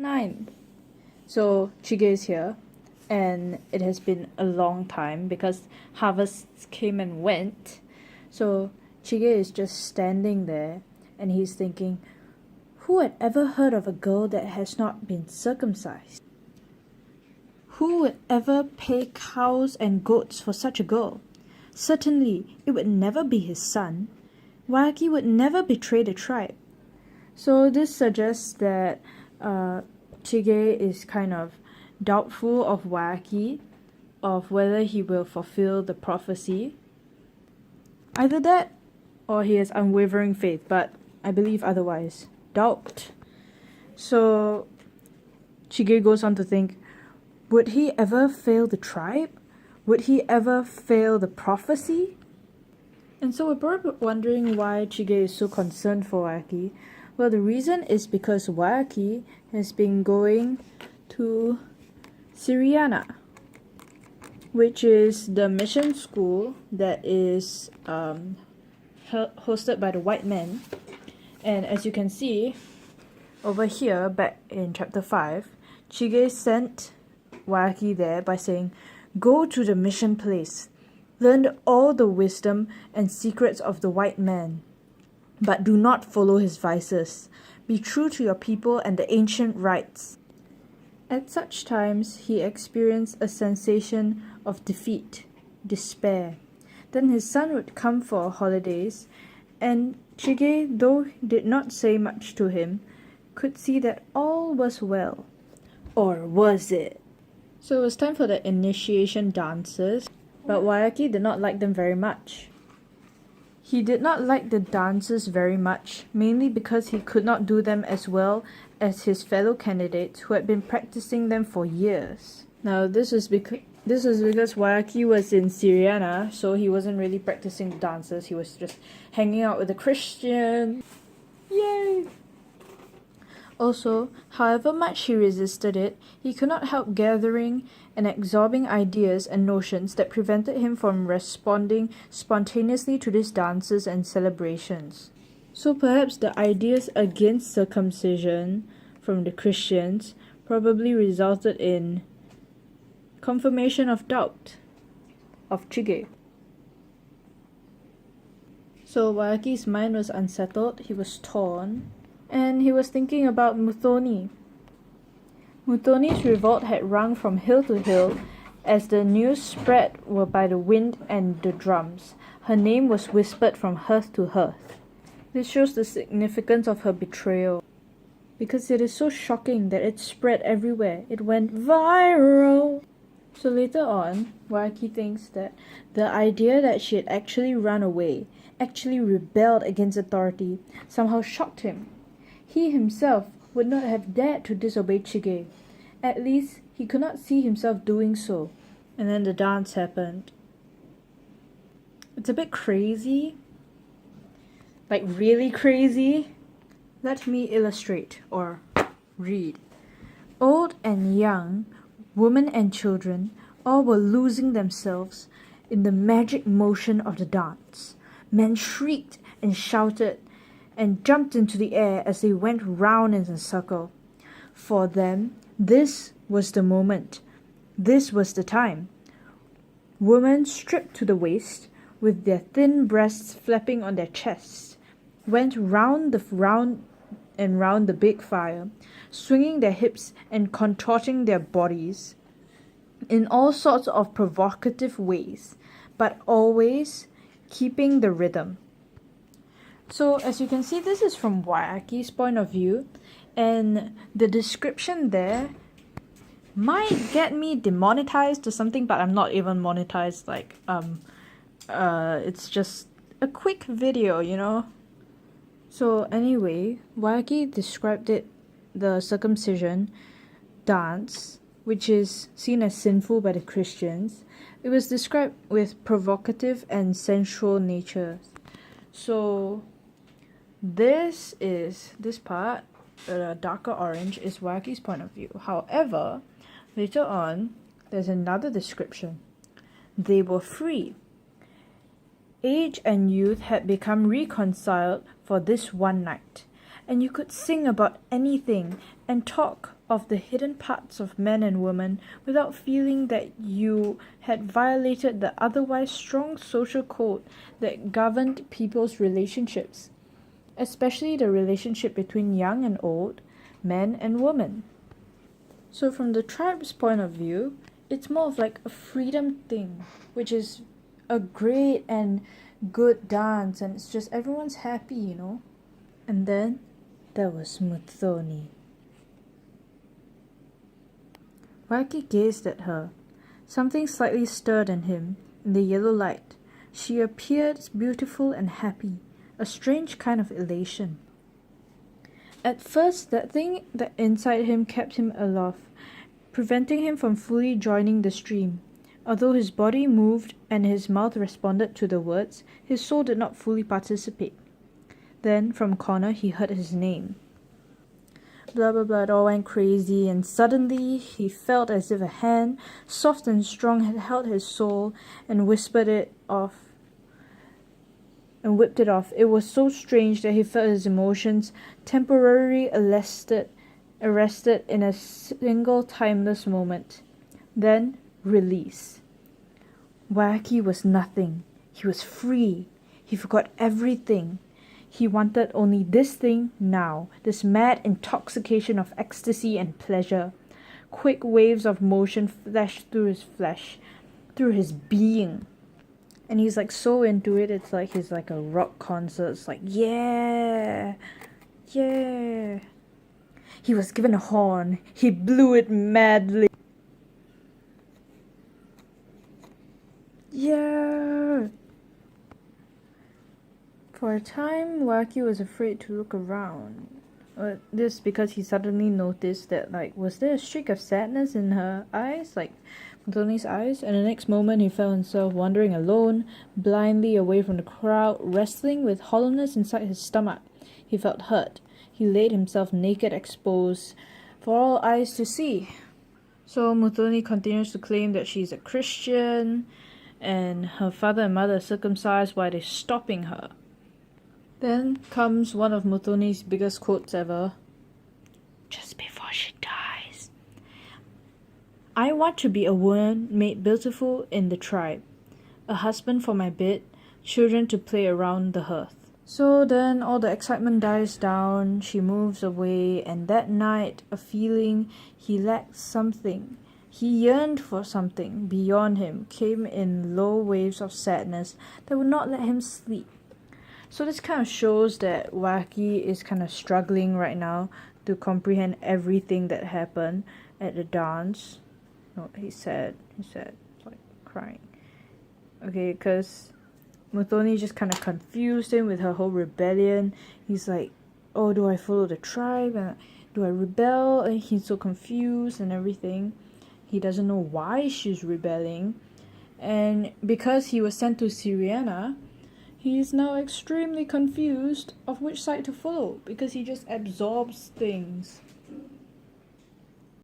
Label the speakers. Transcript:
Speaker 1: 9. So Chige is here, and it has been a long time because harvests came and went. So Chige is just standing there, and he's thinking, who had ever heard of a girl that has not been circumcised? Who would ever pay cows and goats for such a girl? Certainly, it would never be his son. Wayaki would never betray the tribe. So this suggests that Chige is kind of doubtful of Wayaki, of whether he will fulfill the prophecy. Either that, or he has unwavering faith, but I believe otherwise. Doubt. So Chige goes on to think, would he ever fail the tribe? Would he ever fail the prophecy? And so we're probably wondering why Chige is so concerned for Wayaki. Well, the reason is because Wayaki has been going to Syriana, which is the mission school that is hosted by the white men. And as you can see over here, back in chapter 5, Chige sent Wayaki there by saying, "Go to the mission place, learn all the wisdom and secrets of the white man, but do not follow his vices. Be true to your people and the ancient rites." At such times, he experienced a sensation of defeat, despair. Then his son would come for holidays, and Chige, though did not say much to him, could see that all was well. Or was it? So it was time for the initiation dances, but Wayaki did not like them very much. He did not like the dances very much, mainly because he could not do them as well as his fellow candidates who had been practicing them for years. Now this was because Wayaki was in Syriana, so he wasn't really practicing the dances, he was just hanging out with the Christians. Yay! Also, however much he resisted it, he could not help gathering and absorbing ideas and notions that prevented him from responding spontaneously to these dances and celebrations. So perhaps the ideas against circumcision from the Christians probably resulted in confirmation of doubt of Chige. So Wayaki's mind was unsettled, he was torn, and he was thinking about Muthoni. Muthoni's revolt had rung from hill to hill as the news spread by the wind and the drums. Her name was whispered from hearth to hearth. This shows the significance of her betrayal, because it is so shocking that it spread everywhere. It went viral. So later on, Wayaki thinks that the idea that she had actually run away, actually rebelled against authority, somehow shocked him. He himself would not have dared to disobey Chige. At least, he could not see himself doing so. And then the dance happened. It's a bit crazy. Like really crazy. Let me illustrate or read. Old and young, women and children, all were losing themselves in the magic motion of the dance. Men shrieked and shouted and jumped into the air as they went round in a circle. For them, this was the moment. This was the time. Women stripped to the waist, with their thin breasts flapping on their chests, went round and round the big fire, swinging their hips and contorting their bodies in all sorts of provocative ways, but always keeping the rhythm. So as you can see, this is from Wayaki's point of view, and the description there might get me demonetized or something, but I'm not even monetized. It's just a quick video, you know. So anyway, Wayaki described the circumcision dance, which is seen as sinful by the Christians. It was described with provocative and sensual nature. So this part, the darker orange, is Wayaki's point of view. However, later on, there's another description. They were free. Age and youth had become reconciled for this one night, and you could sing about anything and talk of the hidden parts of men and women without feeling that you had violated the otherwise strong social code that governed people's relationships, especially the relationship between young and old, men and women. So from the tribe's point of view, it's more of like a freedom thing, which is a great and good dance, and it's just everyone's happy, you know. And then there was Muthoni. Waiki gazed at her. Something slightly stirred in him, in the yellow light. She appeared beautiful and happy, a strange kind of elation. At first, that thing that inside him kept him aloft, preventing him from fully joining the stream. Although his body moved and his mouth responded to the words, his soul did not fully participate. Then, from a corner, he heard his name. Blah blah blah, it all went crazy, and suddenly he felt as if a hand, soft and strong, had held his soul and whispered it off. And whipped it off. It was so strange that he felt his emotions temporarily arrested in a single timeless moment. Then release. Waiki was nothing. He was free. He forgot everything. He wanted only this thing now, this mad intoxication of ecstasy and pleasure. Quick waves of motion flashed through his flesh, through his being. And he's like so into it, it's like he's like a rock concert. It's like, yeah, yeah. He was given a horn. He blew it madly. Yeah. For a time, Waiki was afraid to look around. This because he suddenly noticed that, like, was there a streak of sadness in her eyes, like Muthoni's eyes? And the next moment, he found himself wandering alone, blindly away from the crowd, wrestling with hollowness inside his stomach. He felt hurt. He laid himself naked, exposed, for all eyes to see. So Muthoni continues to claim that she's a Christian, and her father and mother are circumcised while they're stopping her. Then comes one of Muthoni's biggest quotes ever. Just before she dies. I want to be a woman made beautiful in the tribe, a husband for my bed, children to play around the hearth. So then all the excitement dies down, she moves away, and that night a feeling he lacked something. He yearned for something beyond him, came in low waves of sadness that would not let him sleep. So this kind of shows that Waiki is kind of struggling right now to comprehend everything that happened at the dance. No, he said, like crying. Okay, because Muthoni just kind of confused him with her whole rebellion. He's like, oh, do I follow the tribe? And do I rebel? And he's so confused and everything. He doesn't know why she's rebelling. And because he was sent to Syriana, he is now extremely confused of which side to follow, because he just absorbs things.